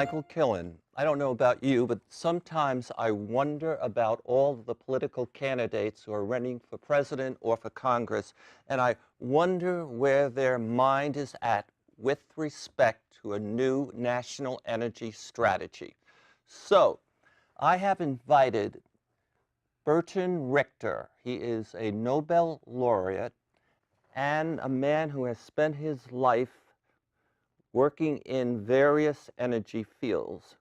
Michael Killen. I don't know about you, but sometimes I wonder about all the political candidates who are running for president or for Congress, and I wonder where their mind is at with respect to a new national energy strategy. So, I have invited Burton Richter. He is a Nobel Laureate and a man who has spent his life working in various energy fields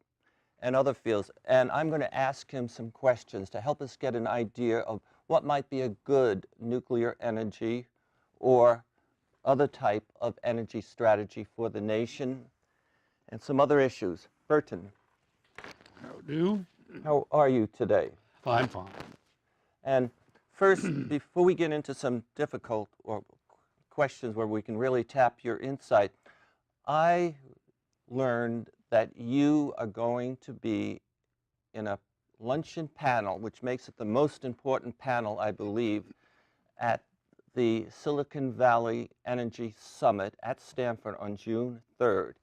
and other fields. And I'm going to ask him some questions to help us get an idea of what might be a good nuclear energy or other type of energy strategy for the nation and some other issues. Burton. How do? How are you today? I'm fine. And first, before we get into some difficult or questions where we can really tap your insight, I learned that you are going to be in a luncheon panel, which makes it the most important panel, I believe, at the Silicon Valley Energy Summit at Stanford on June 3rd.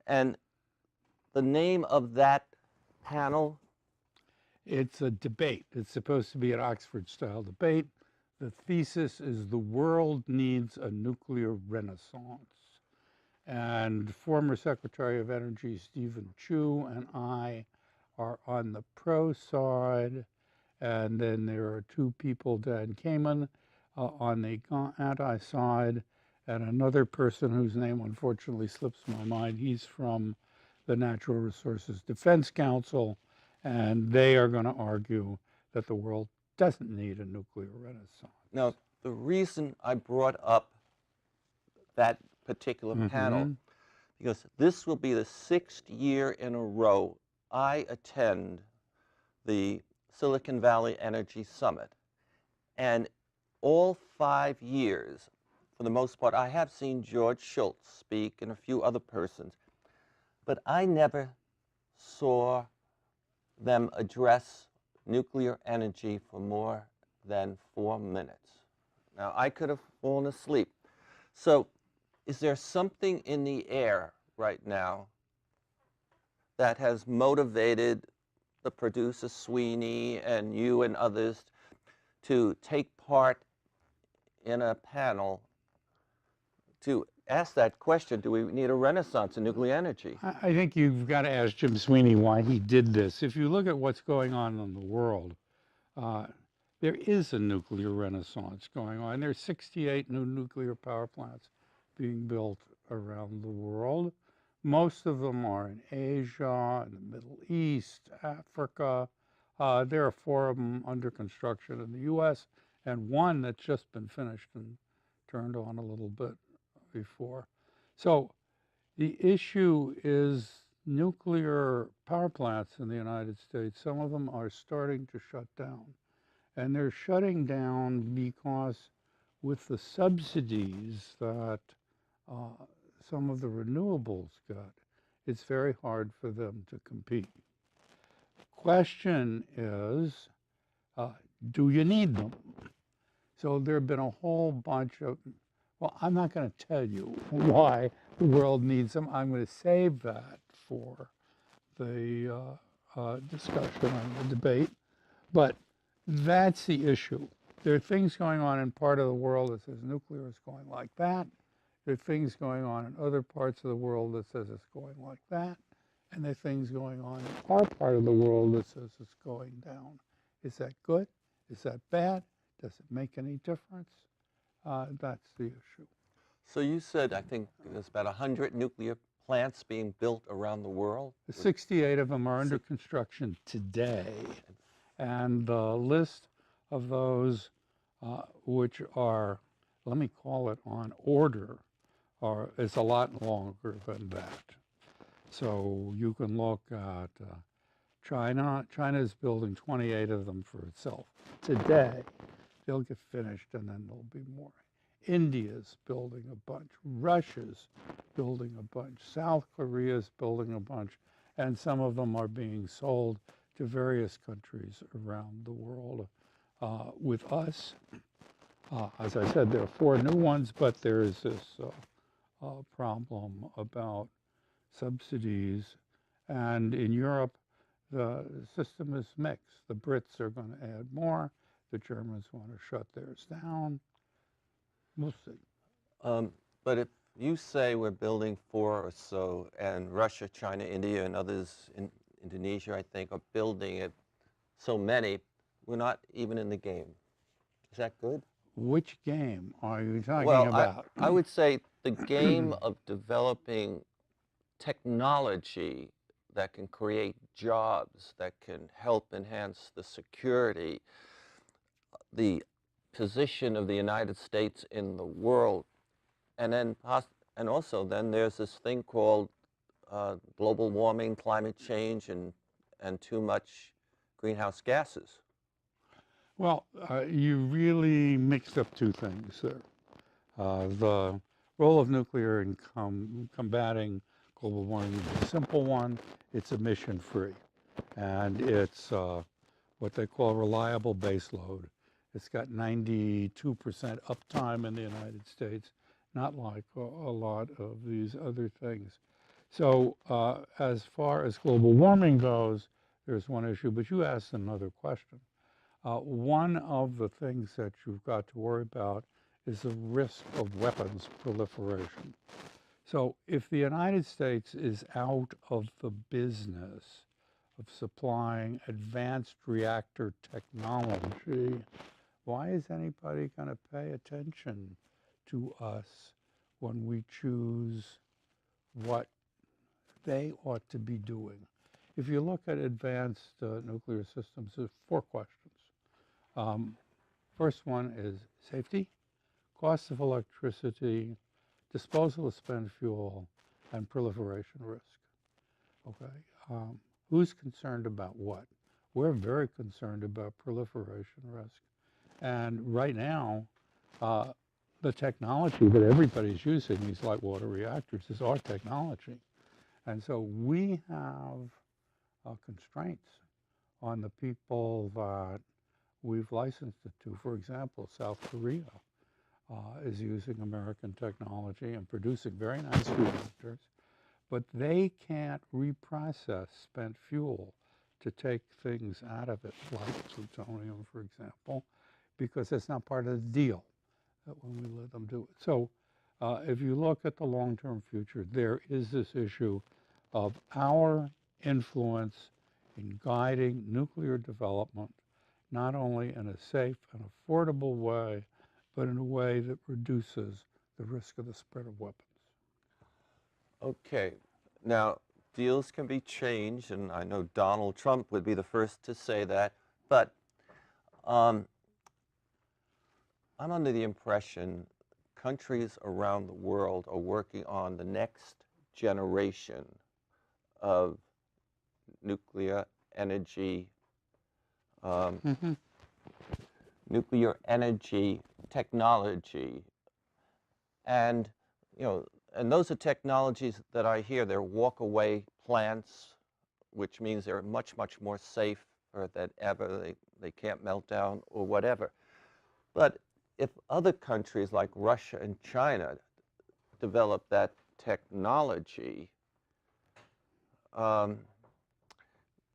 And the name of that panel? It's a debate. It's supposed to be an Oxford-style debate. The thesis is the world needs a nuclear renaissance. And former Secretary of Energy Stephen Chu and I are on the pro side, and then there are two people, Dan Kamen, on the anti side, and another person whose name unfortunately slips my mind. He's from the Natural Resources Defense Council, and they are going to argue that the world doesn't need a nuclear renaissance. Now, the reason I brought up that particular panel, because this will be the 6th year in a row I attend the Silicon Valley Energy Summit. And all 5 years, for the most part, I have seen George Shultz speak and a few other persons, but I never saw them address nuclear energy for more than 4 minutes. Now, I could have fallen asleep. So, is there something in the air right now that has motivated the producer Sweeney and you and others to take part in a panel to ask that question, do we need a renaissance in nuclear energy? I think you've got to ask Jim Sweeney why he did this. If you look at what's going on in the world, there is a nuclear renaissance going on. There's 68 new nuclear power plants being built around the world. Most of them are in Asia, in the Middle East, Africa. There are 4 of them under construction in the US, and 1 that's just been finished and turned on a little bit before. So the issue is nuclear power plants in the United States. Some of them are starting to shut down. And they're shutting down because with the subsidies that some of the renewables got, it's very hard for them to compete. The question is, do you need them? So there have been a whole bunch of, well, I'm not going to tell you why the world needs them. I'm going to save that for the discussion and the debate. But that's the issue. There are things going on in part of the world that says nuclear is going like that. There are things going on in other parts of the world that says it's going like that. And there are things going on in our part of the world that says it's going down. Is that good? Is that bad? Does it make any difference? That's the issue. So you said, I think there's about 100 nuclear plants being built around the world? 68 of them are under construction today. And the list of those which are, let me call it on order, is a lot longer than that. So you can look at China. China is building 28 of them for itself today. They'll get finished and then there'll be more. India's building a bunch. Russia's building a bunch. South Korea's building a bunch. And some of them are being sold to various countries around the world. With us, as I said, there are 4 new ones, but there is this problem about subsidies And in Europe, the system is mixed. The Brits are going to add more. The Germans want to shut theirs down. We'll see. But if you say we're building 4 or so, and Russia, China, India, and others in Indonesia, I think, are building it, so many, we're not even in the game. Is that good? Which game are you talking Well, about? I would say the game of developing technology that can create jobs, that can help enhance the security, the position of the United States in the world, and then and also then there's this thing called global warming, climate change, and too much greenhouse gases. Well, you really mixed up two things there. The role of nuclear in combating global warming is a simple one. It's emission-free, and it's what they call reliable baseload. It's got 92% uptime in the United States, not like a lot of these other things. So as far as global warming goes, there's one issue, but you asked another question. One of the things that you've got to worry about is the risk of weapons proliferation. So if the United States is out of the business of supplying advanced reactor technology, why is anybody going to pay attention to us when we choose what they ought to be doing? If you look at advanced nuclear systems, there's 4 questions. First one is safety, cost of electricity, disposal of spent fuel, and proliferation risk. Okay, who's concerned about what? We're very concerned about proliferation risk. And right now, the technology that everybody's using, these light water reactors, is our technology. And so we have constraints on the people that we've licensed it to. For example, South Korea is using American technology and producing very nice reactors, but they can't reprocess spent fuel to take things out of it, like plutonium, for example, because it's not part of the deal when we let them do it. So if you look at the long-term future, there is this issue of our influence in guiding nuclear development, not only in a safe and affordable way, but in a way that reduces the risk of the spread of weapons. Okay, now deals can be changed, and I know Donald Trump would be the first to say that, but I'm under the impression countries around the world are working on the next generation of nuclear energy nuclear energy technology, and and those are technologies that I hear they're walk-away plants, which means they're much more safe than ever. They can't melt down or whatever. But if other countries like Russia and China develop that technology,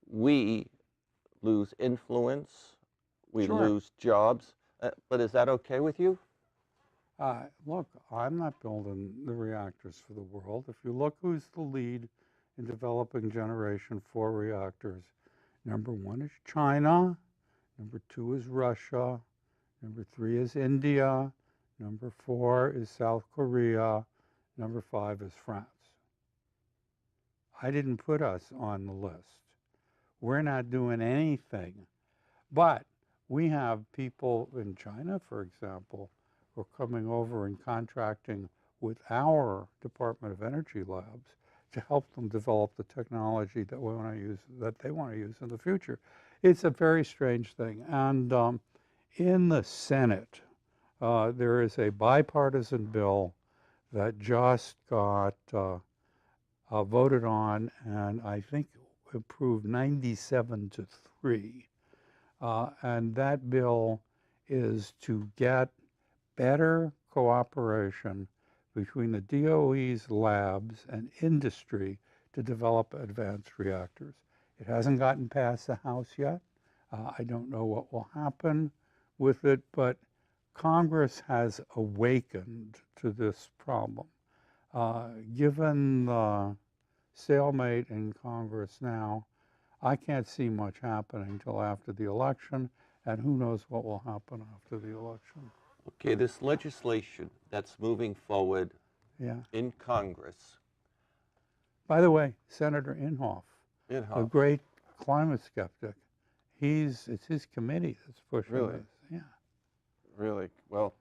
we lose influence, we Sure. lose jobs. But is that okay with you? Look, I'm not building the reactors for the world. If you look who's the lead in developing Generation 4 reactors, number 1 is China, number 2 is Russia, number 3 is India, number 4 is South Korea, number 5 is France. I didn't put us on the list. We're not doing anything. But we have people in China, for example, who are coming over and contracting with our Department of Energy labs to help them develop the technology that we want to use, that they want to use in the future. It's a very strange thing. And in the Senate, there is a bipartisan bill that just got voted on, and I think approved 97-3. And that bill is to get better cooperation between the DOE's labs and industry to develop advanced reactors. It hasn't gotten past the House yet. I don't know what will happen with it, but Congress has awakened to this problem. Given the stalemate in Congress now, I can't see much happening till after the election, and who knows what will happen after the election. Okay, this legislation that's moving forward Yeah. in Congress. By the way, Senator Inhofe, a great climate skeptic, it's his committee that's pushing Really? this. Yeah. Really? Well,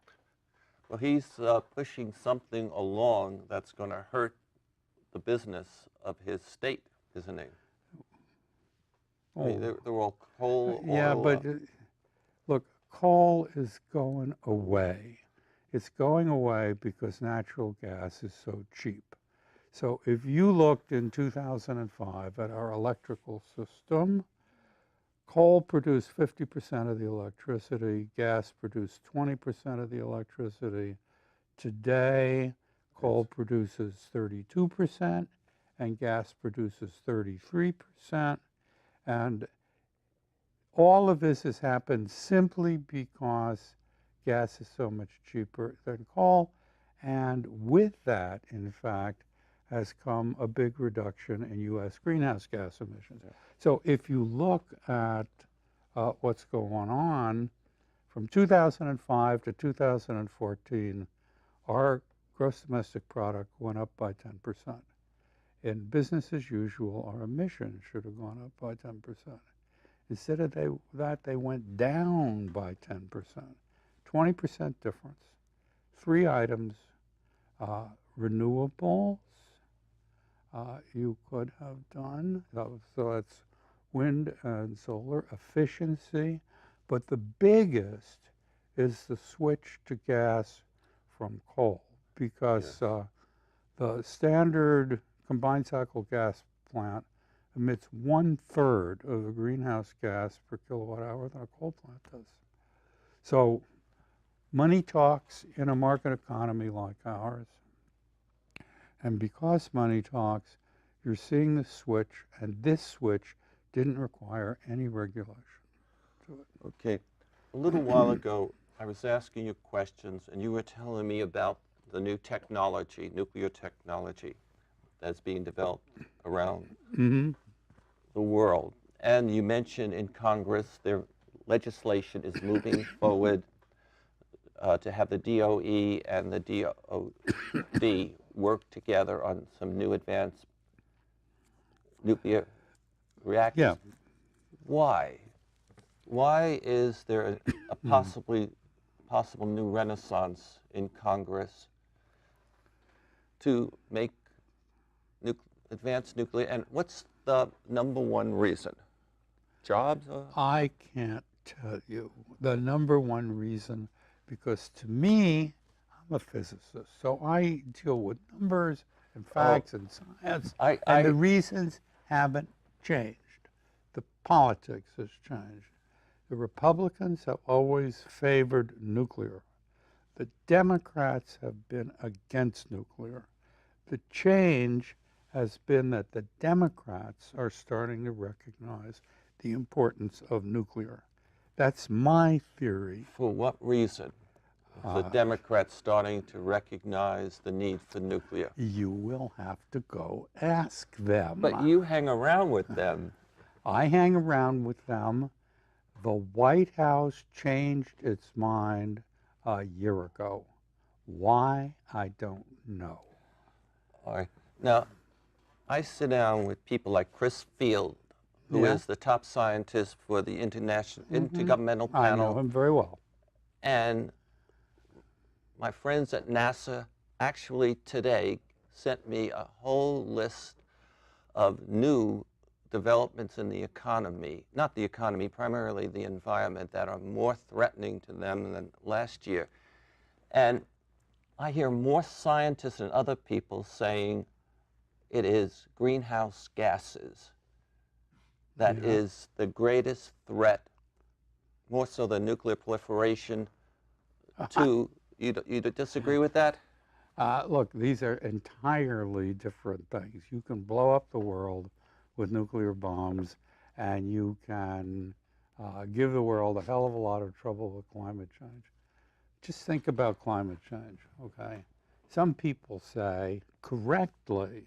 he's pushing something along that's going to hurt the business of his state, isn't he? I mean, they're all coal, yeah, oil, but look, coal is going away. It's going away because natural gas is so cheap. So if you looked in 2005 at our electrical system, coal produced 50% of the electricity, gas produced 20% of the electricity. Today, coal produces 32% and gas produces 33%. And all of this has happened simply because gas is so much cheaper than coal. And with that, in fact, has come a big reduction in U.S. greenhouse gas emissions. Yeah. So if you look at what's going on, from 2005 to 2014, our gross domestic product went up by 10%. In business as usual, our emissions should have gone up by 10%. Instead of that, they went down by 10%. 20% difference. 3 items, renewables, you could have done, so that's wind and solar, efficiency, but the biggest is the switch to gas from coal, because the standard combined cycle gas plant emits 1/3 of the greenhouse gas per kilowatt hour than a coal plant does. So money talks in a market economy like ours. And because money talks, you're seeing the switch, and this switch didn't require any regulation to it. Okay. A little while ago, I was asking you questions, and you were telling me about the new technology, nuclear technology, that's being developed around the world. And you mentioned in Congress their legislation is moving forward to have the DOE and the DOD work together on some new advanced nuclear reactors. Yeah. Why? Why is there a possible new renaissance in Congress to make advanced nuclear? And what's the #1 reason? Jobs? I can't tell you the #1 reason, because to me, I'm a physicist, so I deal with numbers and facts and science, and the reasons haven't changed. The politics has changed. The Republicans have always favored nuclear. The Democrats have been against nuclear. The change has been that the Democrats are starting to recognize the importance of nuclear. That's my theory. For what reason? The Democrats starting to recognize the need for nuclear. You will have to go ask them. But you hang around with them. I hang around with them. The White House changed its mind a year ago. Why? I don't know. All right. Now, I sit down with people like Chris Field, who is the top scientist for the Intergovernmental Panel. I know him very well. And my friends at NASA actually today sent me a whole list of new developments in the economy, not the economy, primarily the environment, that are more threatening to them than last year. And I hear more scientists and other people saying it is greenhouse gases that is the greatest threat, more so than nuclear proliferation, to, you disagree with that? Look, these are entirely different things. You can blow up the world with nuclear bombs, and you can give the world a hell of a lot of trouble with climate change. Just think about climate change, okay? Some people say, correctly,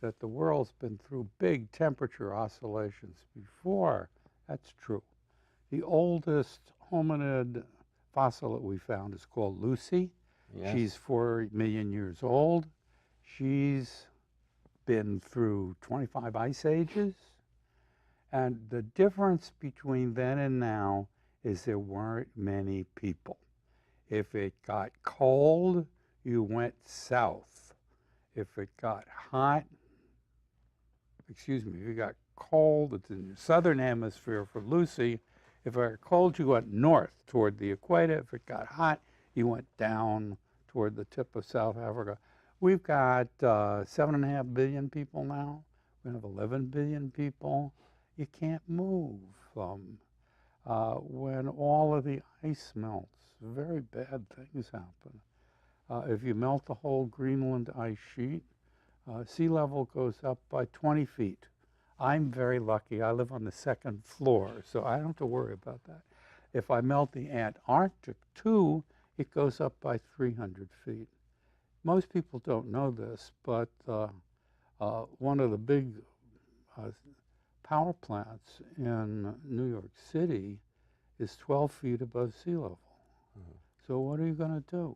that the world's been through big temperature oscillations before. That's true. The oldest hominid fossil that we found is called Lucy. Yes. She's 4 million years old. She's been through 25 ice ages. And the difference between then and now is there weren't many people. If it got cold, you went south. If it got hot, excuse me, if it got cold, it's in the southern hemisphere for Lucy. If it got cold, you went north toward the equator. If it got hot, you went down toward the tip of South Africa. We've got 7.5 billion people now. We have 11 billion people. You can't move. When all of the ice melts, very bad things happen. If you melt the whole Greenland ice sheet, sea level goes up by 20 feet. I'm very lucky. I live on the second floor, so I don't have to worry about that. If I melt the Antarctic too, it goes up by 300 feet. Most people don't know this, but one of the big power plants in New York City is 12 feet above sea level. Mm-hmm. So what are you going to do?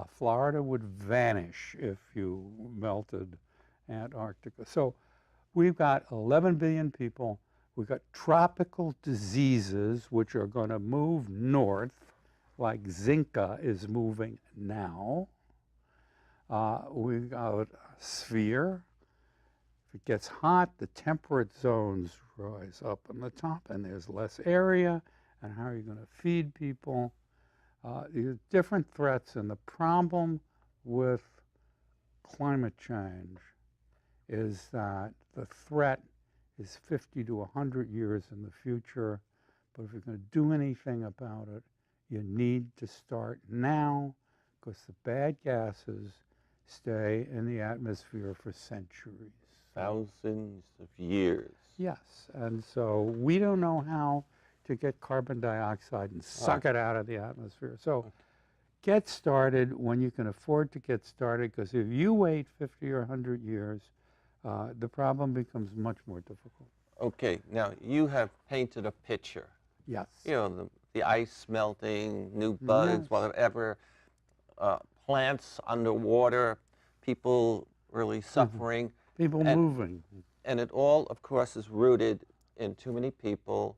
Florida would vanish if you melted Antarctica. So we've got 11 billion people. We've got tropical diseases which are going to move north, like Zika is moving now. We've got a sphere. If it gets hot, the temperate zones rise up on the top, and there's less area. And how are you going to feed people? There's different threats, and the problem with climate change is that the threat is 50 to 100 years in the future, but if you're going to do anything about it, you need to start now, because the bad gases stay in the atmosphere for centuries. Thousands of years. Yes, and so we don't know how to get carbon dioxide and suck it out of the atmosphere. So get started when you can afford to get started, because if you wait 50 or 100 years, the problem becomes much more difficult. Okay, now you have painted a picture. Yes. You know, the ice melting, new bugs, whatever, plants underwater, people really suffering. People moving. And it all, of course, is rooted in too many people,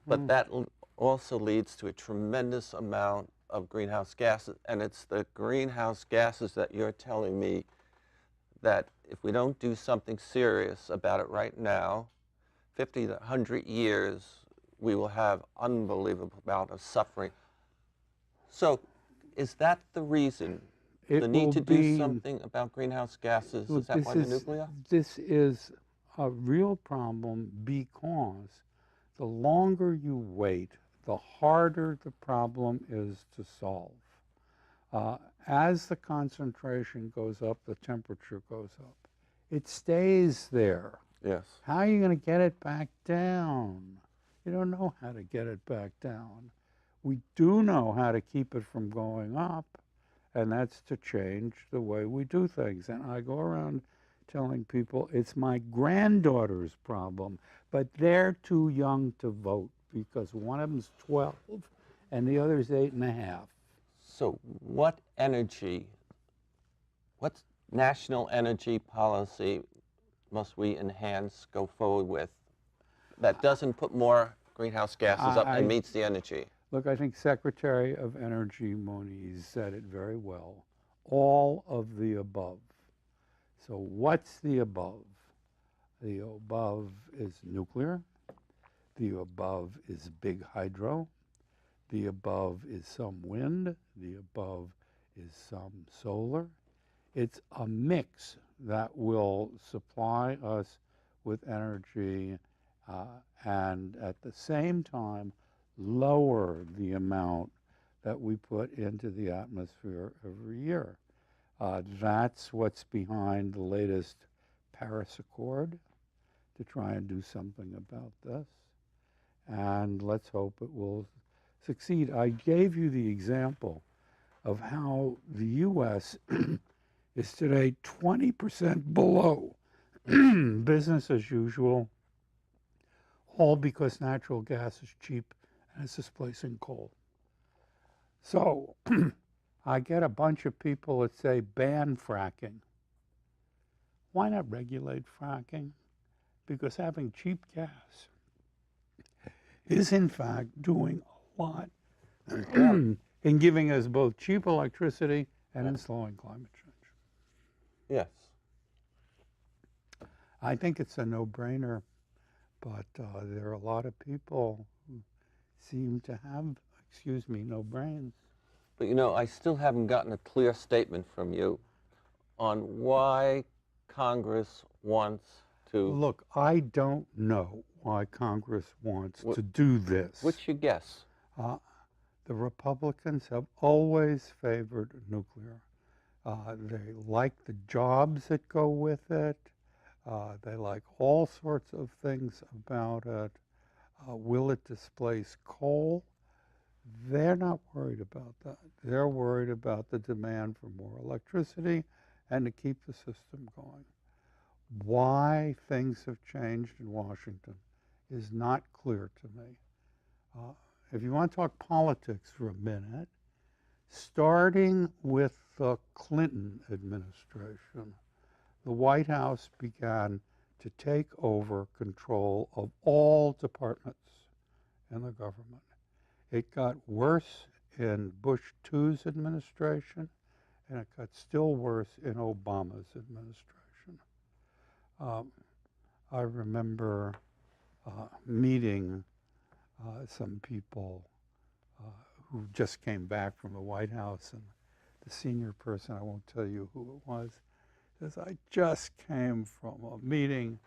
but that also leads to a tremendous amount of greenhouse gases. And it's the greenhouse gases that you're telling me that if we don't do something serious about it right now, 50 to 100 years, we will have unbelievable amount of suffering. So is that the reason? The need to do something about greenhouse gases? Is that why the nuclear? This is a real problem, because the longer you wait, the harder the problem is to solve. As the concentration goes up, the temperature goes up. It stays there. Yes. How are you going to get it back down? You don't know how to get it back down. We do know how to keep it from going up, and that's to change the way we do things. And I go around telling people it's my granddaughter's problem, but they're too young to vote because one of them's 12 and the other's 8.5. So what national energy policy must we enhance, go forward with, that doesn't put more greenhouse gases up and meets the energy? Look, I think Secretary of Energy Moniz said it very well. All of the above. So what's the above? The above is nuclear. The above is big hydro. The above is some wind. The above is some solar. It's a mix that will supply us with energy and at the same time lower the amount that we put into the atmosphere every year. That's what's behind the latest Paris Accord to try and do something about this. And let's hope it will succeed. I gave you the example of how the U.S. is today 20% below business as usual, all because natural gas is cheap and it's displacing coal. So I get a bunch of people that say ban fracking. Why not regulate fracking? Because having cheap gas is in fact doing a lot in giving us both cheap electricity and in slowing climate change. Yes. I think it's a no-brainer, but there are a lot of people who seem to have, excuse me, no brains. But you know, I still haven't gotten a clear statement from you on why Congress wants to... Look, I don't know why Congress wants to do this. What's your guess? The Republicans have always favored nuclear. They like the jobs that go with it. They like all sorts of things about it. Will it displace coal? They're not worried about that. They're worried about the demand for more electricity and to keep the system going. Why things have changed in Washington is not clear to me. If you want to talk politics for a minute, starting with the Clinton administration, the White House began to take over control of all departments in the government. It got worse in Bush II's administration, and it got still worse in Obama's administration. I remember meeting some people who just came back from the White House, and the senior person, I won't tell you who it was, says, I just came from a meeting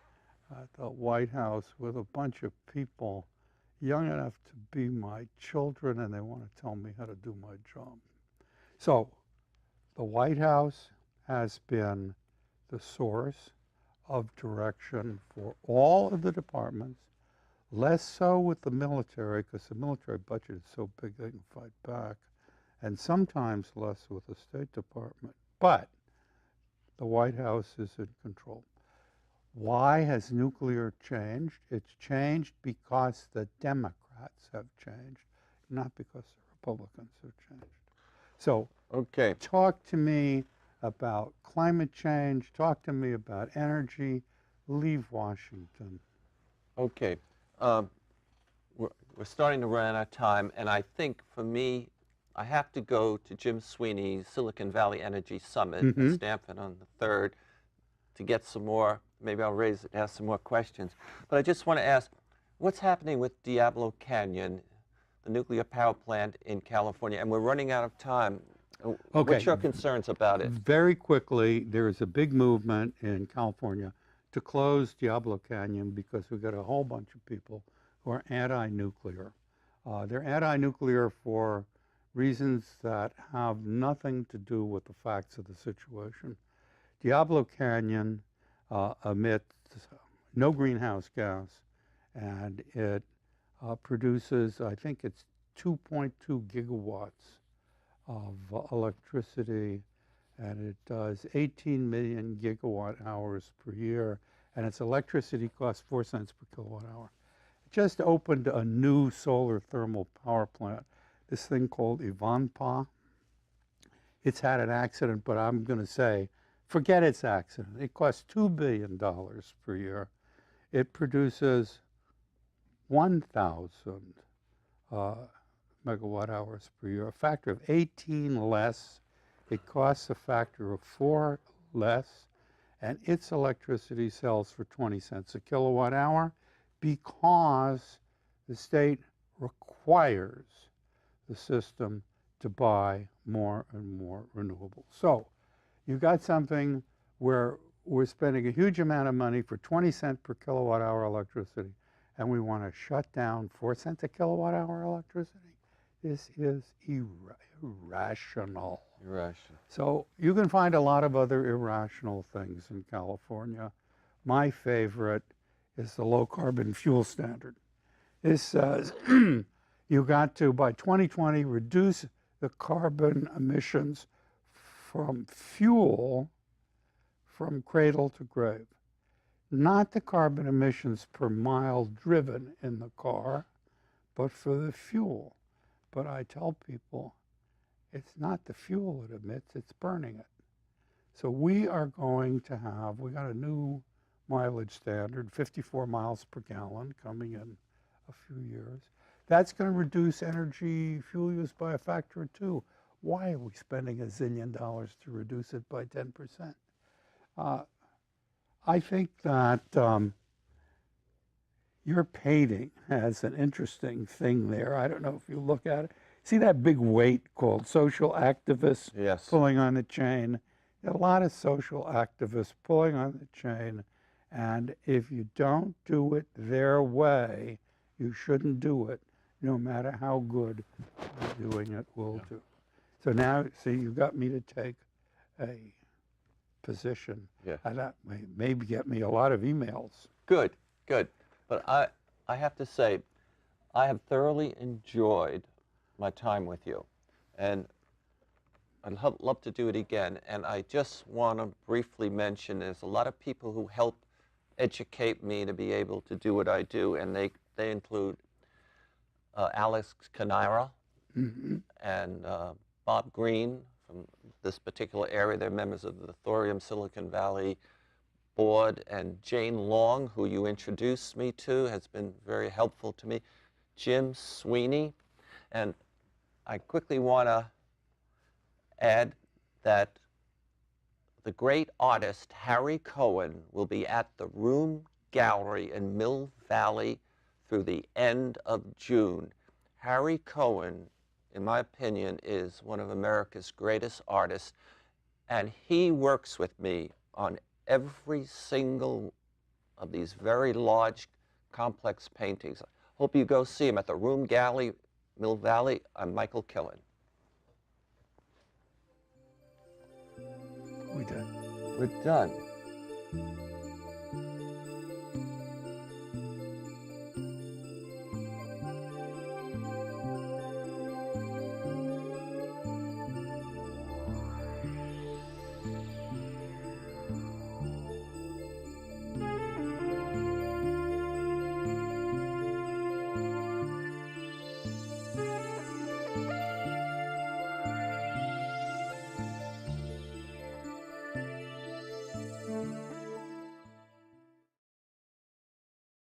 at the White House with a bunch of people young enough to be my children, and they want to tell me how to do my job. So the White House has been the source of direction for all of the departments, less so with the military, because the military budget is so big they can fight back, and sometimes less with the State Department. But the White House is in control. Why has nuclear changed? It's changed because the Democrats have changed, not because the Republicans have changed. So talk to me about climate change, talk to me about energy, leave Washington. Okay. We're starting to run out of time, and I think for me, I have to go to Jim Sweeney's Silicon Valley Energy Summit in Stanford on the 3rd to get some more, maybe I'll ask some more questions. But I just want to ask, what's happening with Diablo Canyon, the nuclear power plant in California? And we're running out of time. What's your concerns about it? Very quickly, there is a big movement in California to close Diablo Canyon because we've got a whole bunch of people who are anti-nuclear. They're anti-nuclear for reasons that have nothing to do with the facts of the situation. Diablo Canyon emits no greenhouse gas, and it produces, I think it's 2.2 gigawatts of electricity, and it does 18 million gigawatt hours per year, and its electricity costs 4 cents per kilowatt hour. It just opened a new solar thermal power plant, this thing called Ivanpah. It's had an accident, but I'm going to say, forget its accident. It costs $2 billion per year. It produces 1,000 megawatt hours per year, a factor of 18 less. It costs a factor of 4 less, and its electricity sells for 20 cents a kilowatt hour because the state requires the system to buy more and more renewables. So you've got something where we're spending a huge amount of money for 20 cents per kilowatt hour electricity, and we want to shut down 4 cents a kilowatt hour electricity. This is irrational. Irrational. So you can find a lot of other irrational things in California. My favorite is the low carbon fuel standard. This says you got to, by 2020, reduce the carbon emissions from fuel from cradle to grave. Not the carbon emissions per mile driven in the car, but for the fuel. But I tell people, it's not the fuel it emits, it's burning it. So we are going to have, we got a new mileage standard, 54 miles per gallon coming in a few years. That's going to reduce energy fuel use by a factor of 2. Why are we spending $1 zillion to reduce it by 10%? I think that your painting has an interesting thing there. I don't know if you look at it. See that big weight called social activists Yes. pulling on the chain? There are a lot of social activists pulling on the chain, and if you don't do it their way, you shouldn't do it, no matter how good doing it will do. So now, see, you got me to take a position, and that may maybe get me a lot of emails. Good, good. But I have to say, I have thoroughly enjoyed my time with you, and I'd love to do it again. And I just want to briefly mention there's a lot of people who help educate me to be able to do what I do, and they include Alex Canara and Bob Green from this particular area. They're members of the Thorium Silicon Valley board, and Jane Long, who you introduced me to, has been very helpful to me. Jim Sweeney, and I quickly want to add that the great artist Harry Cohen will be at the Room Gallery in Mill Valley through the end of June. Harry Cohen, in my opinion, is one of America's greatest artists, and he works with me on every single of these very large, complex paintings. Hope you go see him at the Room Gallery, Mill Valley. I'm Michael Killen. We did. We're done.